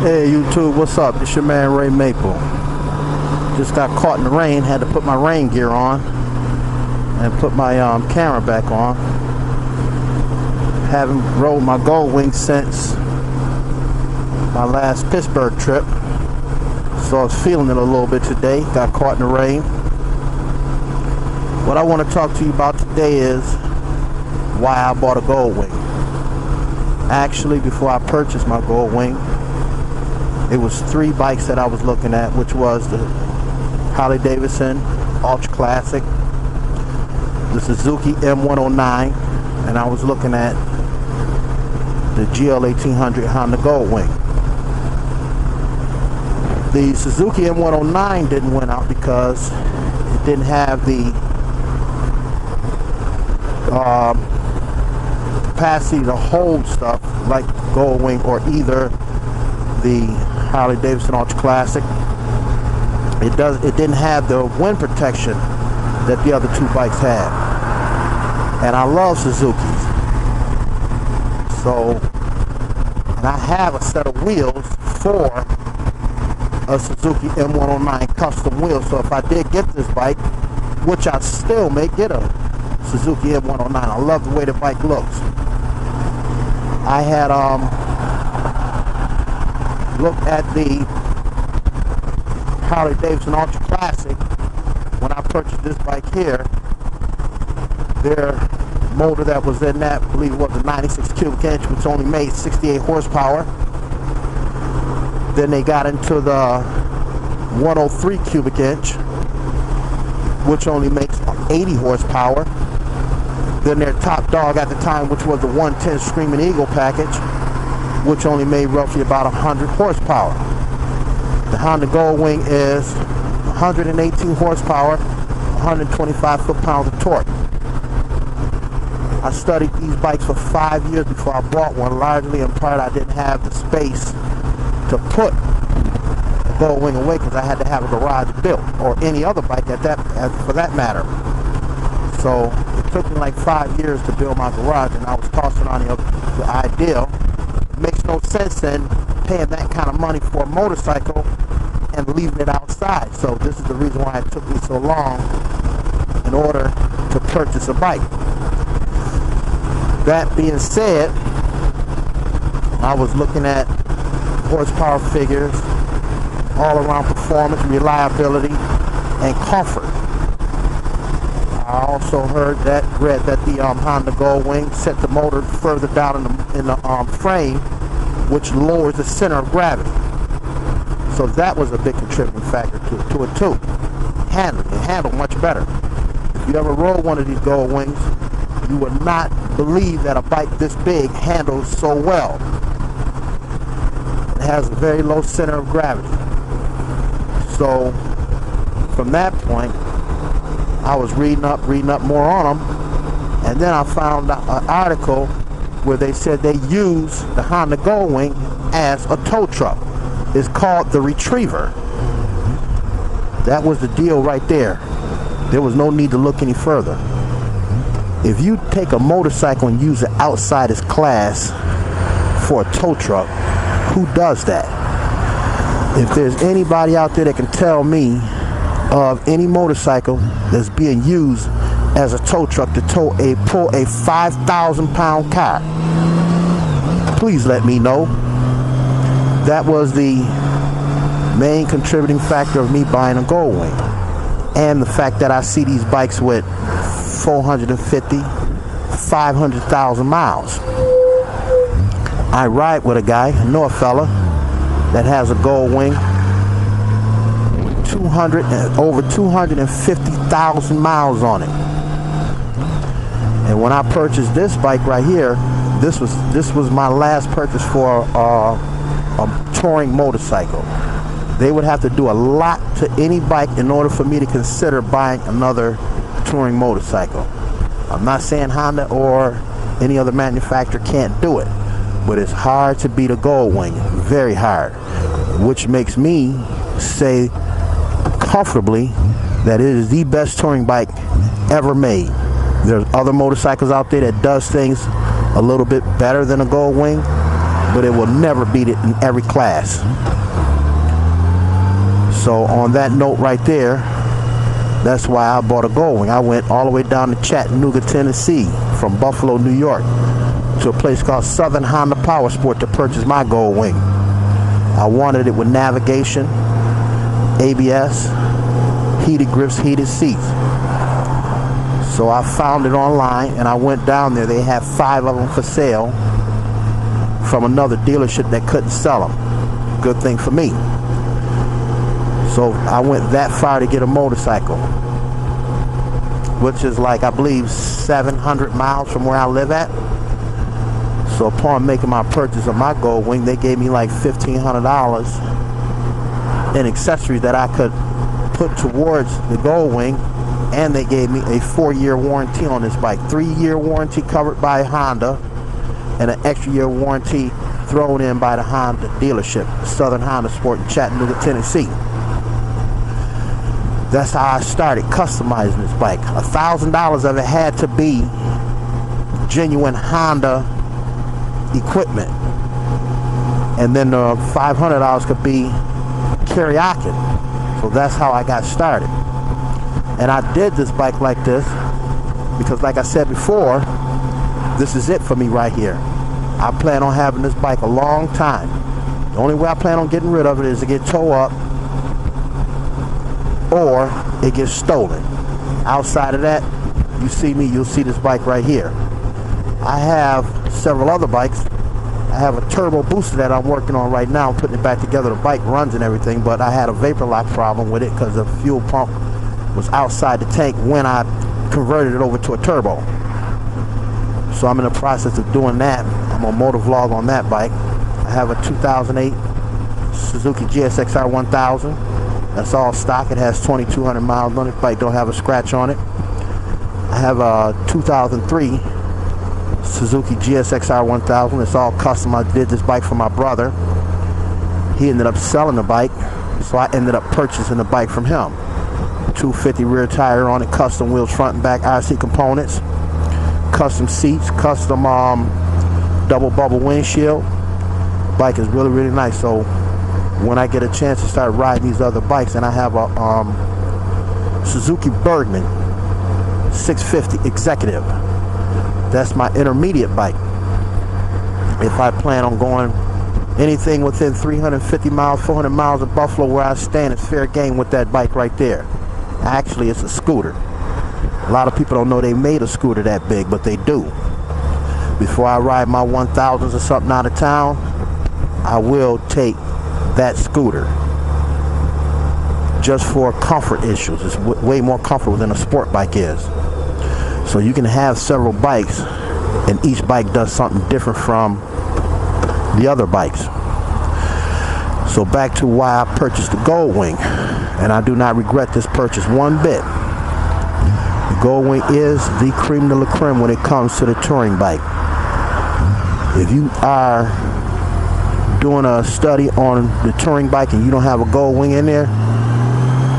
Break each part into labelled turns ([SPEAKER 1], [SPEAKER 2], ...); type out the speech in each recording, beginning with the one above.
[SPEAKER 1] Hey YouTube, what's up? It's your man Ray Maple. Just got caught in the rain, had to put my rain gear on and put my camera back on. Haven't rode my Goldwing since my last Pittsburgh trip, so I was feeling it a little bit today. Got caught in the rain. What I want to talk to you about today is why I bought a Goldwing. Actually, before I purchased my Goldwing, it was 3 bikes that I was looking at, which was the Harley-Davidson Ultra Classic, the Suzuki M109, and I was looking at the GL1800 Honda Goldwing. The Suzuki M109 didn't win out because it didn't have the capacity to hold stuff like Goldwing or either the Harley-Davidson Ultra Classic. It didn't have the wind protection that the other 2 bikes had. And I love Suzukis. So, and I have a set of wheels for a Suzuki M109 custom wheel. So if I did get this bike, which I still may get a Suzuki M109. I love the way the bike looks. I had looked at the Harley-Davidson Ultra Classic when I purchased this bike here. Their motor that was in that, I believe it was a 96 cubic inch, which only made 68 horsepower. Then they got into the 103 cubic inch, which only makes 80 horsepower. Then their top dog at the time, which was the 110 Screaming Eagle package, which only made roughly about 100 horsepower. The Honda Goldwing is 118 horsepower, 125 foot-pounds of torque. I studied these bikes for 5 years before I bought one, largely in part I didn't have the space to put the Goldwing away because I had to have a garage built, or any other bike for that matter. So it took me like 5 years to build my garage, and I was tossing on the idea. It makes no sense then paying that kind of money for a motorcycle and leaving it outside. So this is the reason why it took me so long in order to purchase a bike. That being said, I was looking at horsepower figures, all around performance, reliability, and comfort. I also read that the Honda Goldwing set the motor further down in the frame, which lowers the center of gravity. So that was a big contributing factor to it too. It handled much better. If you ever rode one of these Goldwings, you would not believe that a bike this big handles so well. It has a very low center of gravity. So from that point, I was reading up more on them, and then I found an article where they said they use the Honda Goldwing as a tow truck. It's called the Retriever. That was the deal right there. There was no need to look any further. If you take a motorcycle and use it outside its class for a tow truck, who does that? If there's anybody out there that can tell me of any motorcycle that's being used as a tow truck to pull a 5,000-pound car, please let me know. That was the main contributing factor of me buying a Goldwing, and the fact that I see these bikes with 450, 500,000 miles. I ride with a guy, I know a fella that has a Goldwing, over 250,000 miles on it. And when I purchased this bike right here, this was my last purchase for a touring motorcycle. They would have to do a lot to any bike in order for me to consider buying another touring motorcycle. I'm not saying Honda or any other manufacturer can't do it, but it's hard to beat a Goldwing, very hard, which makes me say comfortably that it is the best touring bike ever made. There's other motorcycles out there that does things a little bit better than a Goldwing, but it will never beat it in every class. So on that note right there, that's why I bought a Goldwing. I went all the way down to Chattanooga, Tennessee, from Buffalo, New York, to a place called Southern Honda Power Sport to purchase my Goldwing. I wanted it with navigation, ABS, heated grips, heated seats. So I found it online and I went down there. They had 5 of them for sale from another dealership that couldn't sell them. Good thing for me. So I went that far to get a motorcycle, which is like, I believe, 700 miles from where I live at. So upon making my purchase of my Goldwing, they gave me like $1,500 in accessories that I could put towards the Goldwing, and they gave me a 4-year warranty on this bike. 3-year warranty covered by Honda, and an extra year warranty thrown in by the Honda dealership, Southern Honda Sport in Chattanooga, Tennessee. That's how I started customizing this bike. $1,000 of it had to be genuine Honda equipment, and then $500 could be karaoke. So that's how I got started. And I did this bike like this because, like I said before, this is it for me right here. I plan on having this bike a long time. The only way I plan on getting rid of it is to get towed up or it gets stolen. Outside of that, you see me, you'll see this bike right here. I have several other bikes. I have a turbo booster that I'm working on right now, putting it back together. The bike runs and everything, but I had a vapor lock problem with it because the fuel pump was outside the tank when I converted it over to a turbo. So I'm in the process of doing that. I'm on motovlog on that bike. I have a 2008 Suzuki GSX-R 1000. That's all stock. It has 2,200 miles on it. The bike don't have a scratch on it. I have a 2003 Suzuki GSX-R 1000. It's all custom. I did this bike for my brother. He ended up selling the bike, so I ended up purchasing the bike from him. 250 rear tire on it, custom wheels front and back, RC components, custom seats, custom double bubble windshield. Bike is really, really nice. So when I get a chance to start riding these other bikes, and I have a Suzuki Bergman 650 Executive. That's my intermediate bike. If I plan on going anything within 350 miles, 400 miles of Buffalo where I stand, it's fair game with that bike right there. Actually, it's a scooter. A lot of people don't know they made a scooter that big, but they do. Before I ride my 1000s or something out of town, I will take that scooter just for comfort issues. It's way more comfortable than a sport bike is. So you can have several bikes, and each bike does something different from the other bikes. So back to why I purchased the Goldwing, and I do not regret this purchase one bit. The Goldwing is the cream de la creme when it comes to the touring bike. If you are doing a study on the touring bike and you don't have a Goldwing in there,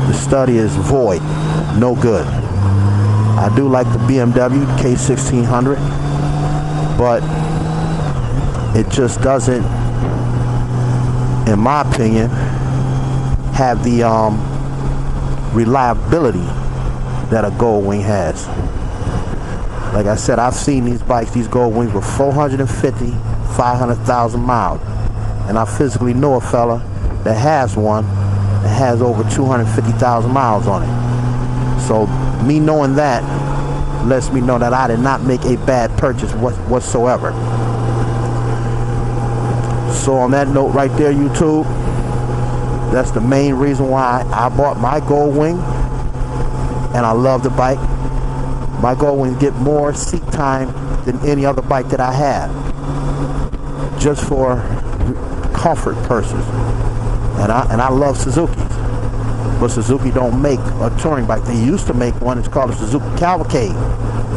[SPEAKER 1] the study is void, no good. I do like the BMW K1600, but it just doesn't, in my opinion, have the reliability that a Goldwing has. Like I said, I've seen these bikes, these Goldwings, with 450, 500,000 miles. And I physically know a fella that has one that has over 250,000 miles on it. So me knowing that lets me know that I did not make a bad purchase whatsoever. So on that note right there, YouTube, that's the main reason why I bought my Goldwing, and I love the bike. My Goldwing get more seat time than any other bike that I have, just for comfort purposes. And I love Suzuki's, but Suzuki don't make a touring bike. They used to make one. It's called a Suzuki Cavalcade.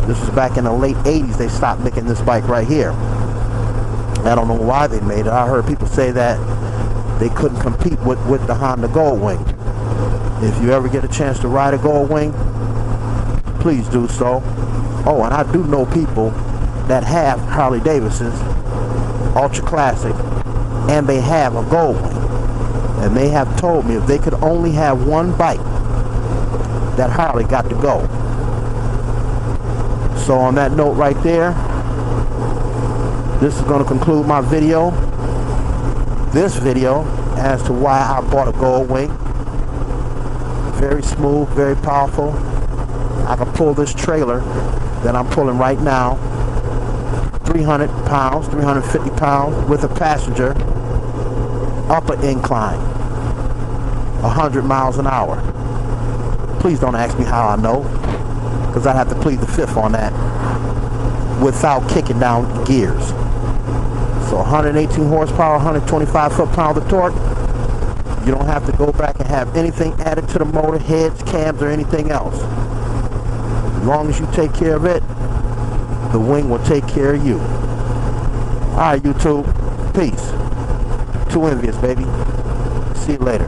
[SPEAKER 1] This was back in the late 80s. They stopped making this bike right here. I don't know why they made it. I heard people say that they couldn't compete with the Honda Goldwing. If you ever get a chance to ride a Goldwing, please do so. Oh, and I do know people that have Harley Davidsons ultra classic, and they have a Goldwing. And they have told me if they could only have one bike, that Harley got to go. So on that note right there, this is going to conclude my video. This video as to why I bought a Goldwing. Very smooth, very powerful. I can pull this trailer that I'm pulling right now, 300 pounds, 350 pounds with a passenger, up an incline, 100 miles an hour. Please don't ask me how I know, because I have to plead the fifth on that without kicking down gears. So 118 horsepower, 125 foot-pound of torque. You don't have to go back and have anything added to the motor, heads, cams, or anything else. As long as you take care of it, the wing will take care of you. Alright, YouTube. Peace. Too envious, baby. See you later.